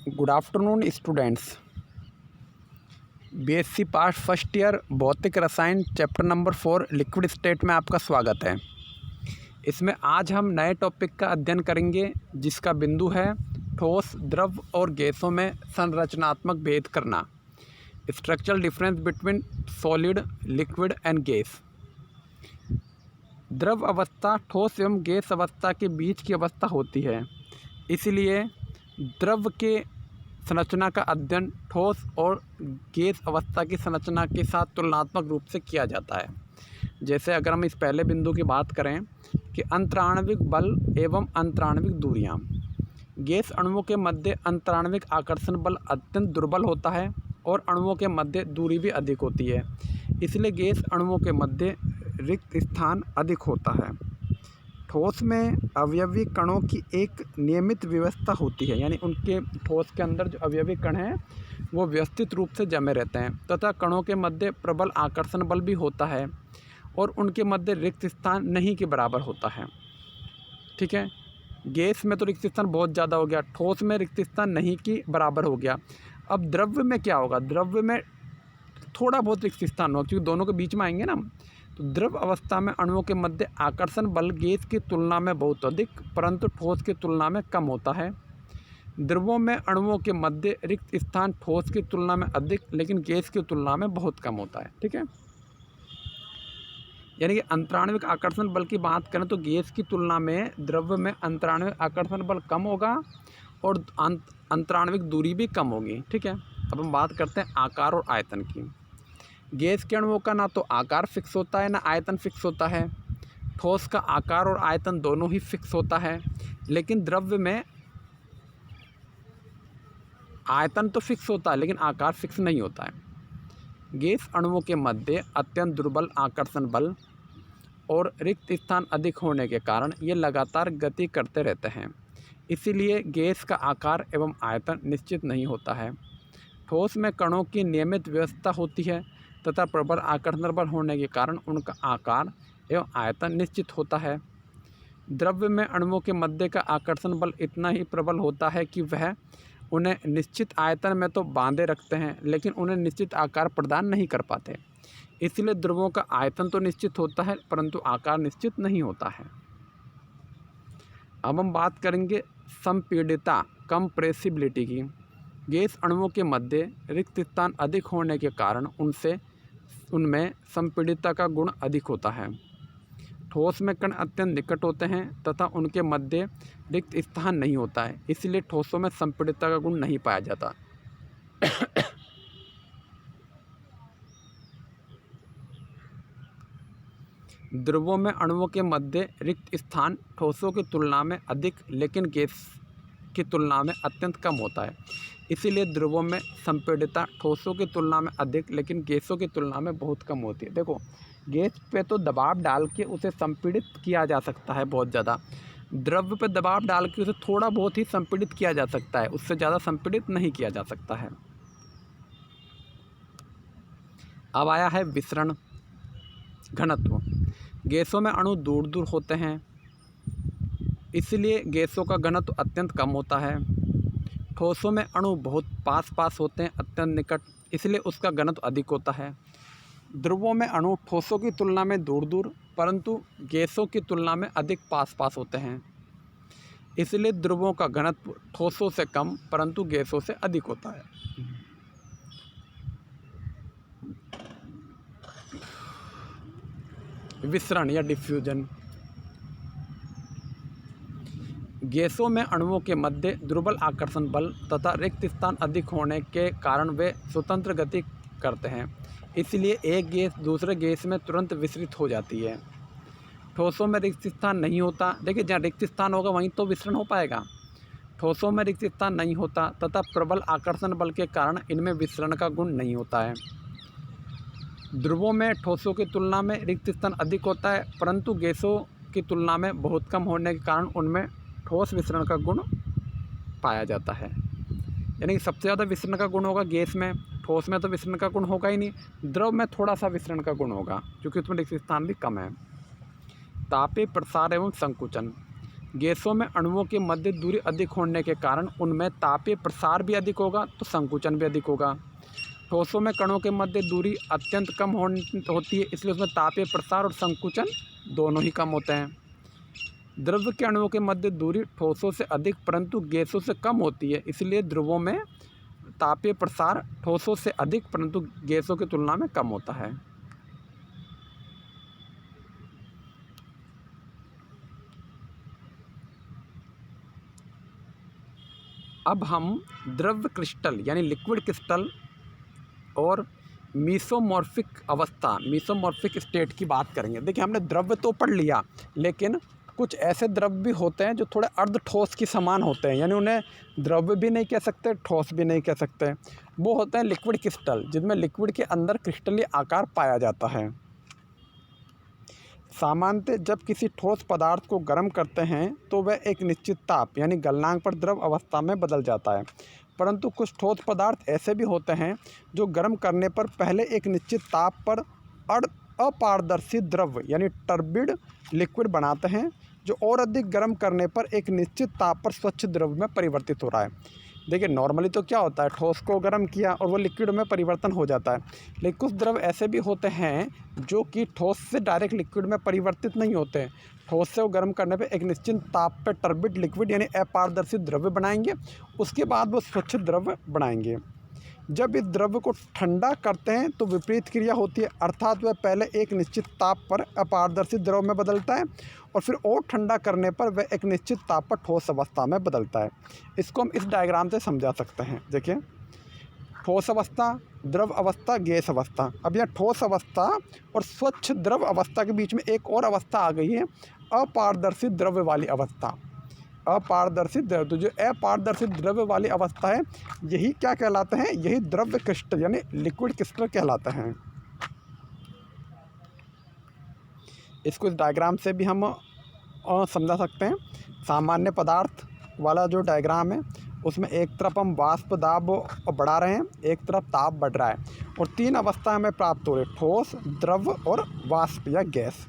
Good afternoon students. BSc part first year भौतिक रसायन chapter number 4 liquid state में आपका स्वागत है। इसमें आज हम नए टॉपिक का अध्ययन करेंगे जिसका बिंदु है ठोस, द्रव और गैसों में संरचनात्मक भेद करना, structural difference between solid, liquid and gas. द्रव अवस्था ठोस एवं गैस अवस्था के बीच की अवस्था होती है, इसलिए द्रव के संरचना का अध्ययन ठोस और गैस अवस्था की संरचना के साथ तुलनात्मक रूप से किया जाता है। जैसे अगर हम इस पहले बिंदु की बात करें कि अंतराण्विक बल एवं अंतराण्विक दूरियां। गैस अणुओं के मध्य अंतराण्विक आकर्षण बल अत्यंत दुर्बल होता है और अणुओं के मध्य दूरी भी अधिक होती है, इसलिए गैस अणुओं के मध्य रिक्त स्थान अधिक होता है। ठोस में अवयवी कणों की एक नियमित व्यवस्था होती है, यानी उनके ठोस के अंदर जो अवयवी कण हैं वो व्यवस्थित रूप से जमे रहते हैं तथा कणों के मध्य प्रबल आकर्षण बल भी होता है और उनके मध्य रिक्त स्थान नहीं के बराबर होता है। ठीक है, गैस में तो रिक्त स्थान बहुत ज़्यादा हो गया, ठोस में रिक्त स्थान नहीं के बराबर हो गया। अब द्रव्य में क्या होगा? द्रव्य में थोड़ा बहुत रिक्त स्थान होगा क्योंकि दोनों के बीच में आएंगे ना। तो द्रव अवस्था में अणुओं के मध्य आकर्षण बल गैस की तुलना में बहुत अधिक परंतु ठोस की तुलना में कम होता है। द्रवों में अणुओं के मध्य रिक्त स्थान ठोस की तुलना में अधिक लेकिन गैस की तुलना में बहुत कम होता है। ठीक है, यानी कि अंतराण्विक आकर्षण बल की बात करें तो गैस की तुलना में द्रव्य में अंतराण्विक आकर्षण बल कम होगा और अंतराण्विक दूरी भी कम होगी। ठीक है, अब हम बात करते हैं आकार और आयतन की। गैस के अणुओं का ना तो आकार फिक्स होता है ना आयतन फिक्स होता है। ठोस का आकार और आयतन दोनों ही फिक्स होता है, लेकिन द्रव्य में आयतन तो फिक्स होता है लेकिन आकार फिक्स नहीं होता है। गैस अणुओं के मध्य अत्यंत दुर्बल आकर्षण बल और रिक्त स्थान अधिक होने के कारण ये लगातार गति करते रहते हैं, इसीलिए गैस का आकार एवं आयतन निश्चित नहीं होता है। ठोस में कणों की नियमित व्यवस्था होती है तथा प्रबल आकर्षण बल होने के कारण उनका आकार एवं आयतन निश्चित होता है। द्रव्य में अणुओं के मध्य का आकर्षण बल इतना ही प्रबल होता है कि वह उन्हें निश्चित आयतन में तो बांधे रखते हैं लेकिन उन्हें निश्चित आकार प्रदान नहीं कर पाते, इसलिए द्रवों का आयतन तो निश्चित होता है परंतु आकार निश्चित नहीं होता है। अब हम बात करेंगे संपीड़ितता कंप्रेसिबिलिटी की। गैस अणुओं के मध्य रिक्त स्थान अधिक होने के कारण उनमें संपीड़ितता का गुण अधिक होता है। ठोस में कण अत्यंत निकट होते हैं तथा उनके मध्य रिक्त स्थान नहीं होता है, इसलिए ठोसों में संपीड़ितता का गुण नहीं पाया जाता। द्रवों में अणुओं के मध्य रिक्त स्थान ठोसों की तुलना में अधिक लेकिन गैस की तुलना में अत्यंत कम होता है, इसीलिए द्रवों में संपीड़ितता ठोसों की तुलना में अधिक लेकिन गैसों की तुलना में बहुत कम होती है। देखो, गैस पे तो दबाव डाल के उसे संपीड़ित किया जा सकता है बहुत ज़्यादा, द्रव्य पे दबाव डाल के उसे थोड़ा बहुत ही संपीड़ित किया जा सकता है, उससे ज़्यादा संपीड़ित नहीं किया जा सकता है। अब आया है विसरण घनत्व। गैसों में अणु दूर दूर होते हैं, इसलिए गैसों का घनत्व अत्यंत कम होता है। ठोसों में अणु बहुत पास पास होते हैं, अत्यंत निकट, इसलिए उसका घनत्व अधिक होता है। द्रवों में अणु ठोसों की तुलना में दूर दूर परंतु गैसों की तुलना में अधिक पास पास होते हैं, इसलिए द्रवों का घनत्व ठोसों से कम परंतु गैसों से अधिक होता है। विसरण या डिफ्यूजन। गैसों में अणुओं के मध्य दुर्बल आकर्षण बल तथा रिक्त स्थान अधिक होने के कारण वे स्वतंत्र गति करते हैं, इसलिए एक गैस दूसरे गैस में तुरंत विसरित हो जाती है। ठोसों में रिक्त स्थान नहीं होता। देखिए, जहाँ रिक्त स्थान होगा वहीं तो विसरण हो पाएगा। ठोसों में रिक्त स्थान नहीं होता तथा प्रबल आकर्षण बल के कारण इनमें विसरण का गुण नहीं होता है। द्रवों में ठोसों की तुलना में रिक्त स्थान अधिक होता है परंतु गैसों की तुलना में बहुत कम होने के कारण उनमें ठोस विसरण का गुण पाया जाता है। यानी कि सबसे ज़्यादा विसरण का गुण होगा गैस में, ठोस में तो विसरण का गुण होगा ही नहीं। द्रव में थोड़ा सा विसरण का गुण होगा क्योंकि उसमें रिक्त स्थान भी कम है। तापीय प्रसार एवं संकुचन। गैसों में अणुओं के मध्य दूरी अधिक होने के कारण उनमें तापीय प्रसार भी अधिक होगा तो संकुचन भी अधिक होगा। ठोसों में कणों के मध्य दूरी अत्यंत कम होती है, इसलिए उसमें तापीय प्रसार और संकुचन दोनों ही कम होते हैं। द्रव के अणुओं के मध्य दूरी ठोसों से अधिक परंतु गैसों से कम होती है, इसलिए द्रवों में तापीय प्रसार ठोसों से अधिक परंतु गैसों की तुलना में कम होता है। अब हम द्रव क्रिस्टल यानी लिक्विड क्रिस्टल और मीसोमॉर्फिक अवस्था, मीसोमॉर्फिक स्टेट की बात करेंगे। देखिए, हमने द्रव तो पढ़ लिया, लेकिन कुछ ऐसे द्रव भी होते हैं जो थोड़े अर्ध ठोस के समान होते हैं, यानी उन्हें द्रव भी नहीं कह सकते, ठोस भी नहीं कह सकते। वो होते हैं लिक्विड क्रिस्टल, जिनमें लिक्विड के अंदर क्रिस्टलीय आकार पाया जाता है। सामान्यतः जब किसी ठोस पदार्थ को गर्म करते हैं तो वह एक निश्चित ताप यानी गलनांक पर द्रव अवस्था में बदल जाता है, परंतु कुछ ठोस पदार्थ ऐसे भी होते हैं जो गर्म करने पर पहले एक निश्चित ताप पर अपारदर्शी द्रव यानी टर्बिड लिक्विड बनाते हैं, जो और अधिक गर्म करने पर एक निश्चित ताप पर स्वच्छ द्रव में परिवर्तित हो रहा है। देखिए, नॉर्मली तो क्या होता है, ठोस को गर्म किया और वो लिक्विड में परिवर्तन हो जाता है, लेकिन कुछ द्रव ऐसे भी होते हैं जो कि ठोस से डायरेक्ट लिक्विड में परिवर्तित नहीं होते। ठोस से वो गर्म करने पे एक निश्चित ताप पे टर्बिड लिक्विड यानी अपारदर्शी द्रव्य बनाएंगे, उसके बाद वो स्वच्छ द्रव्य बनाएंगे। जब इस द्रव्य को ठंडा करते हैं तो विपरीत क्रिया होती है, अर्थात वह पहले एक निश्चित ताप पर अपारदर्शी द्रव में बदलता है और फिर और ठंडा करने पर वह एक निश्चित ताप पर ठोस अवस्था में बदलता है। इसको हम इस डायग्राम से समझा सकते हैं। देखिए, ठोस अवस्था, द्रव अवस्था, गैस अवस्था। अब यह ठोस अवस्था और स्वच्छ द्रव अवस्था के बीच में एक और अवस्था आ गई है, अपारदर्शी द्रव्य वाली अवस्था। अपारदर्शी द्रव्य, तो जो अपारदर्शी द्रव्य वाली अवस्था है, यही क्या कहलाते हैं, यही द्रव्य क्रिस्टल यानी लिक्विड क्रिस्टल कहलाते हैं। इसको इस डायग्राम से भी हम समझा सकते हैं। सामान्य पदार्थ वाला जो डायग्राम है उसमें एक तरफ हम वाष्प दाब बढ़ा रहे हैं, एक तरफ ताप बढ़ रहा है और तीन अवस्था हमें प्राप्त हो रही है, ठोस, द्रव और वाष्प या गैस।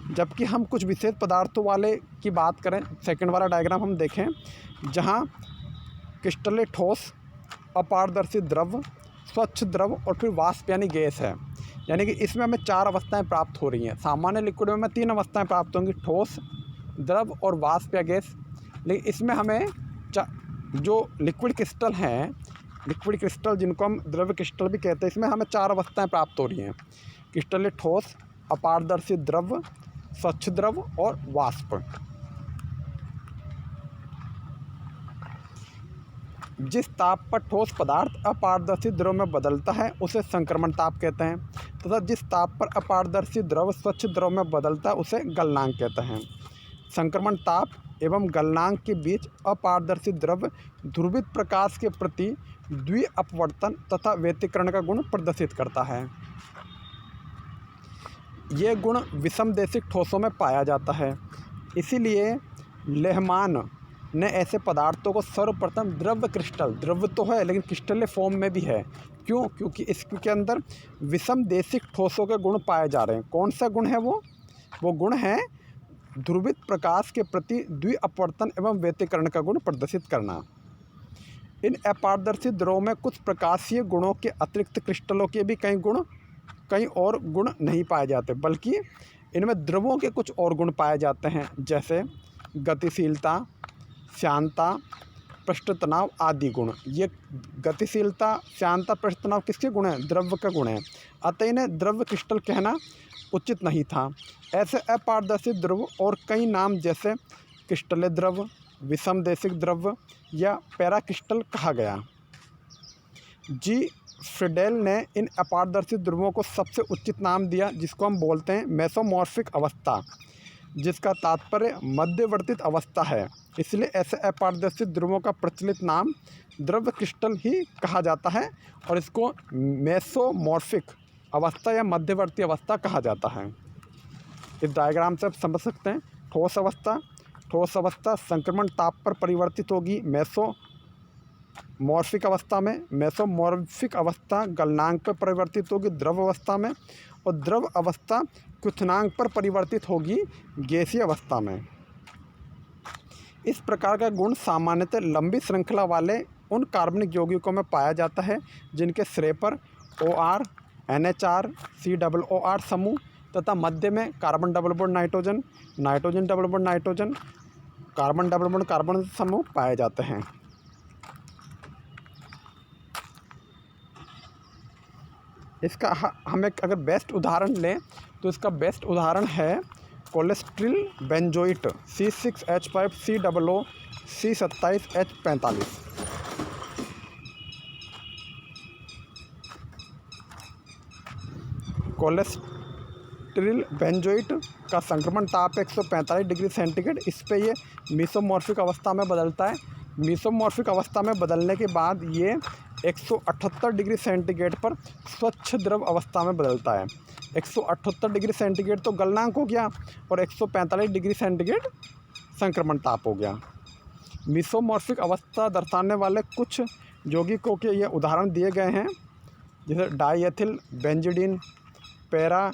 जबकि हम कुछ विशेष पदार्थों वाले की बात करें, सेकंड वाला डायग्राम हम देखें, जहां क्रिस्टलीय ठोस, अपारदर्शी द्रव, स्वच्छ द्रव और फिर वाष्प यानी गैस है, यानी कि इसमें हमें चार अवस्थाएं प्राप्त हो रही हैं। सामान्य लिक्विड में हमें तीन अवस्थाएं प्राप्त होंगी, ठोस, द्रव और वाष्प या गैस। लेकिन इसमें हमें जो लिक्विड क्रिस्टल हैं, लिक्विड क्रिस्टल जिनको हम द्रव क्रिस्टल भी कहते हैं, इसमें हमें चार अवस्थाएं प्राप्त हो रही हैं, क्रिस्टलीय ठोस, अपारदर्शी द्रव, स्वच्छ द्रव और वाष्प। जिस ताप पर ठोस पदार्थ अपारदर्शी द्रव में बदलता है उसे संक्रमण ताप कहते हैं, तथा जिस ताप पर अपारदर्शी द्रव स्वच्छ द्रव में बदलता है उसे गलनांक कहते हैं। संक्रमण ताप एवं गलनांक के बीच अपारदर्शी द्रव ध्रुवित प्रकाश के प्रति द्विअपवर्तन तथा व्यतिकरण का गुण प्रदर्शित करता है। ये गुण विषमदेशिक ठोसों में पाया जाता है, इसीलिए लेहमान ने ऐसे पदार्थों को सर्वप्रथम द्रव क्रिस्टल, द्रव तो है लेकिन क्रिस्टल फॉर्म में भी है, क्यों? क्योंकि इसके अंदर विषमदेशिक ठोसों के गुण पाए जा रहे हैं। कौन सा गुण है वो गुण है ध्रुवित प्रकाश के प्रति द्विअपवर्तन एवं व्यतिकरण का गुण प्रदर्शित करना। इन अपारदर्शी द्रवों में कुछ प्रकाशीय गुणों के अतिरिक्त क्रिस्टलों के भी कई और गुण नहीं पाए जाते, बल्कि इनमें द्रवों के कुछ और गुण पाए जाते हैं, जैसे गतिशीलता, श्यानता, पृष्ठ तनाव आदि गुण। ये गतिशीलता, श्यानता, पृष्ठ तनाव किसके गुण हैं? द्रव्य का गुण है, अतः इन्हें द्रव्य क्रिस्टल कहना उचित नहीं था। ऐसे अपारदर्शी द्रव और कई नाम जैसे क्रिस्टलीय द्रव, विषमदेशिक द्रव या पैराक्रिस्टल कहा गया। जी फ्रीडेल ने इन अपारदर्शी द्रवों को सबसे उचित नाम दिया, जिसको हम बोलते हैं मेसोमॉर्फिक अवस्था, जिसका तात्पर्य मध्यवर्ती अवस्था है। इसलिए ऐसे अपारदर्शी द्रवों का प्रचलित नाम द्रव क्रिस्टल ही कहा जाता है और इसको मेसोमॉर्फिक अवस्था या मध्यवर्ती अवस्था कहा जाता है। इस डायग्राम से आप समझ सकते हैं, ठोस अवस्था संक्रमण ताप पर परिवर्तित होगी मेसोमॉर्फिक अवस्था में, मेसोमॉर्फिक अवस्था गलनांक पर परिवर्तित होगी द्रव अवस्था में, और द्रव अवस्था क्वथनांक पर परिवर्तित होगी गैसीय अवस्था में। इस प्रकार का गुण सामान्यतः लंबी श्रृंखला वाले उन कार्बनिक यौगिकों में पाया जाता है जिनके सिरे पर OR, NHR, COOR समूह तथा मध्य में carbon double bond nitrogen, nitrogen double bond nitrogen, carbon double bond carbon समूह पाए जाते हैं। इसका हम एक अगर बेस्ट उदाहरण लें तो इसका बेस्ट उदाहरण है कोलेस्ट्रिल बेंजोइट C6H5COO C27H45। कोलेस्ट्रिल बेंजोइट का संक्रमण ताप 145 डिग्री सेंटीग्रेड, इस पे ये मीसोमॉर्फिक अवस्था में बदलता है। मीसोमॉर्फिक अवस्था में बदलने के बाद ये 178 डिग्री सेंटीग्रेड पर स्वच्छ द्रव अवस्था में बदलता है। 178 डिग्री सेंटीग्रेड तो गलनांक हो गया और 145 डिग्री सेंटीग्रेड संक्रमण ताप हो गया। मीसोमॉर्फिक अवस्था दर्शाने वाले कुछ यौगिकों के ये उदाहरण दिए गए हैं, जैसे डाईएथिल बेंजिडीन, पैरा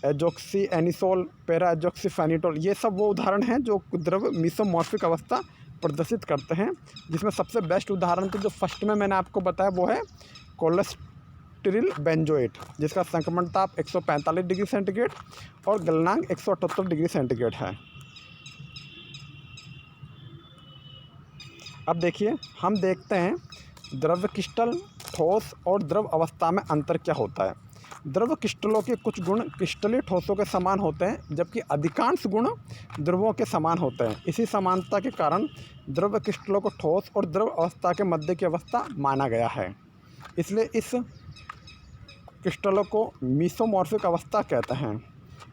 एजोक्सी एनिसोल, पैरा एजोक्सी फेनिटोल। ये सब वो उदाहरण हैं जो द्रव मीसोमॉर्फिक अवस्था प्रदर्शित करते हैं, जिसमें सबसे बेस्ट उदाहरण तो जो फर्स्ट में मैंने आपको बताया वो है कोलेस्ट्रिल बेंजोइट, जिसका संक्रमण ताप 145 डिग्री सेंटीग्रेड और गलनांक 178 डिग्री सेंटीग्रेड है। अब देखिए, हम देखते हैं द्रव क्रिस्टल, ठोस और द्रव अवस्था में अंतर क्या होता है। द्रव क्रिस्टलों के कुछ गुण क्रिस्टलीय ठोसों के समान होते हैं, जबकि अधिकांश गुण द्रवों के समान होते हैं। इसी समानता के कारण द्रव क्रिस्टलों को ठोस और द्रव अवस्था के मध्य की अवस्था माना गया है। इसलिए इस क्रिस्टलों को मीसोमॉर्फिक अवस्था कहते हैं।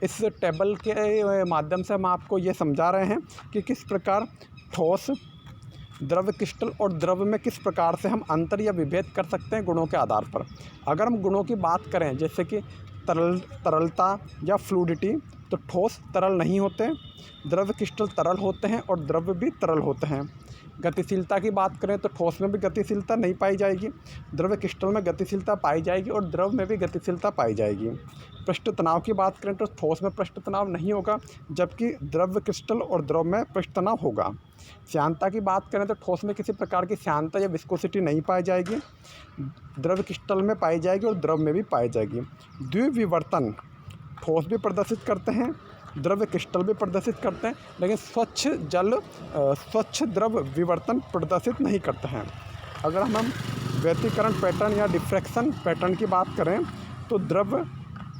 इस टेबल के माध्यम से हम आपको ये समझा रहे हैं कि किस प्रकार ठोस, द्रव क्रिस्टल और द्रव में किस प्रकार से हम अंतर या विभेद कर सकते हैं गुणों के आधार पर। अगर हम गुणों की बात करें, जैसे कि तरलता या फ्लूइडिटी, तो ठोस तरल नहीं होते, द्रव क्रिस्टल तरल होते हैं और द्रव भी तरल होते हैं। गतिशीलता की बात करें तो ठोस में भी गतिशीलता नहीं पाई जाएगी, द्रव क्रिस्टल में गतिशीलता पाई जाएगी और द्रव में भी गतिशीलता पाई जाएगी। पृष्ठ तनाव की बात करें तो ठोस में पृष्ठ तनाव नहीं होगा, जबकि द्रव क्रिस्टल और द्रव में पृष्ठ तनाव होगा। श्यानता की बात करें तो ठोस में किसी प्रकार की श्यानता या विस्कोसिटी नहीं पाई जाएगी, द्रव क्रिस्टल में पाई जाएगी और द्रव में भी पाई जाएगी। द्विविवर्तन ठोस भी प्रदर्शित करते हैं, द्रव क्रिस्टल भी प्रदर्शित करते हैं, लेकिन स्वच्छ द्रव विवर्तन प्रदर्शित नहीं करते हैं। अगर हम व्यतिकरण पैटर्न या डिफ्रैक्शन पैटर्न की बात करें तो द्रव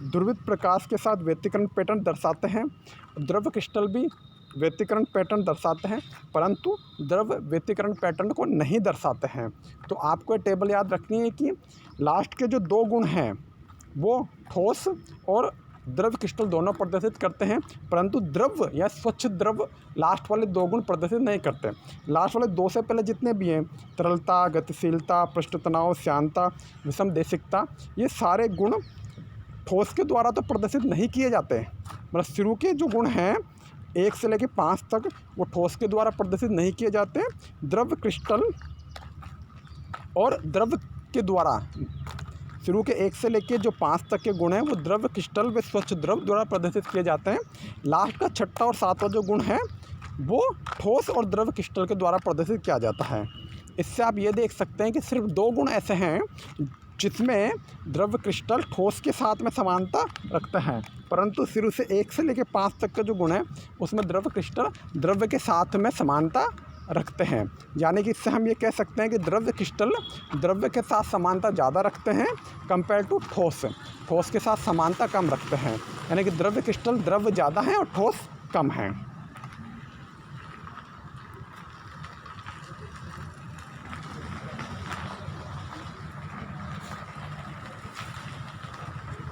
ध्रुवित प्रकाश के साथ व्यतिकरण पैटर्न दर्शाते हैं। द्रव क्रिस्टल भी व्यतिकरण पैटर्न दर्शाते हैं, परंतु द्रव व्यतिकरण पैटर्न को नहीं दर्शाते हैं। तो आपको ये टेबल याद रखनी है कि लास्ट के जो दो गुण हैं वो ठोस और द्रव क्रिस्टल दोनों प्रदर्शित करते हैं, परंतु द्रव या स्वच्छ द्रव लास्ट वाले दो गुण प्रदर्शित नहीं करते। लास्ट वाले दो से पहले जितने भी हैं, तरलता, गतिशीलता, पृष्ठ तनाव, श्यानता, विषमदेशिकता, ये सारे गुण ठोस के द्वारा तो प्रदर्शित नहीं किए जाते। मतलब शुरू के जो गुण हैं 1 से लेकर 5 तक, वो ठोस के द्वारा प्रदर्शित नहीं किए जाते। द्रव क्रिस्टल और द्रव के द्वारा शुरू के 1 से लेकर जो 5 तक के गुण हैं वो द्रव क्रिस्टल व स्वच्छ द्रव द्वारा प्रदर्शित किए जाते हैं। लास्ट का छठा और सातवां जो गुण है वो ठोस और द्रव क्रिस्टल के द्वारा प्रदर्शित किया जाता है। इससे आप ये देख सकते हैं कि सिर्फ 2 गुण ऐसे हैं जिसमें द्रव क्रिस्टल ठोस के साथ में समानता रखते हैं, परंतु शुरू से 1 से लेकर 5 तक का जो गुण है उसमें द्रव क्रिस्टल द्रव्य के साथ में समानता रखते हैं। यानी कि इससे हम ये कह सकते हैं कि द्रव्य क्रिस्टल द्रव्य के साथ समानता ज़्यादा रखते हैं कंपेयर टू ठोस। ठोस के साथ समानता कम रखते हैं, यानी कि द्रव्य क्रिस्टल द्रव्य ज़्यादा हैं और ठोस कम हैं।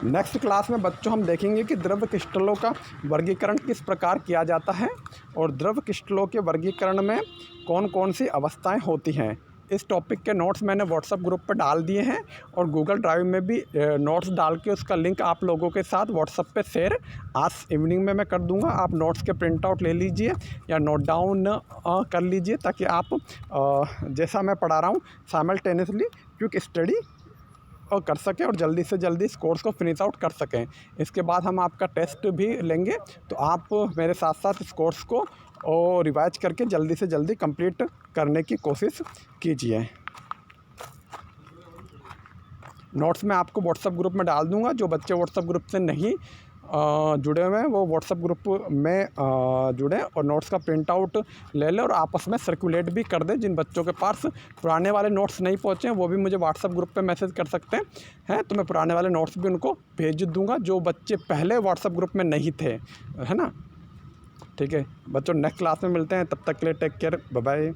नेक्स्ट क्लास में बच्चों हम देखेंगे कि द्रव क्रिस्टलों का वर्गीकरण किस प्रकार किया जाता है और द्रव क्रिस्टलों के वर्गीकरण में कौन कौन सी अवस्थाएं होती हैं। इस टॉपिक के नोट्स मैंने व्हाट्सएप ग्रुप पर डाल दिए हैं और गूगल ड्राइव में भी नोट्स डाल के उसका लिंक आप लोगों के साथ व्हाट्सएप पे शेयर आज इवनिंग में मैं कर दूंगा। आप नोट्स के प्रिंट आउट ले लीजिए या नोट डाउन कर लीजिए, ताकि आप जैसा मैं पढ़ा रहा हूँ साइमल्टेनियसली क्विक स्टडी कर सकें और जल्दी से जल्दी इस कोर्स को फिनिश आउट कर सकें। इसके बाद हम आपका टेस्ट भी लेंगे, तो आप मेरे साथ साथ इस कोर्स को और रिवाइज करके जल्दी से जल्दी कंप्लीट करने की कोशिश कीजिए। नोट्स मैं आपको व्हाट्सएप ग्रुप में डाल दूंगा। जो बच्चे व्हाट्सएप ग्रुप से नहीं जुड़े हुए हैं वो व्हाट्सएप ग्रुप में जुड़ें और नोट्स का प्रिंट आउट ले लें और आपस में सर्कुलेट भी कर दें। जिन बच्चों के पास पुराने वाले नोट्स नहीं पहुँचे हैं वो भी मुझे व्हाट्सएप ग्रुप पे मैसेज कर सकते हैं, तो मैं पुराने वाले नोट्स भी उनको भेज दूँगा जो बच्चे पहले व्हाट्सएप ग्रुप में नहीं थे, है ना। ठीक है बच्चों, नेक्स्ट क्लास में मिलते हैं, तब तक के लिए टेक केयर, बाय बाय।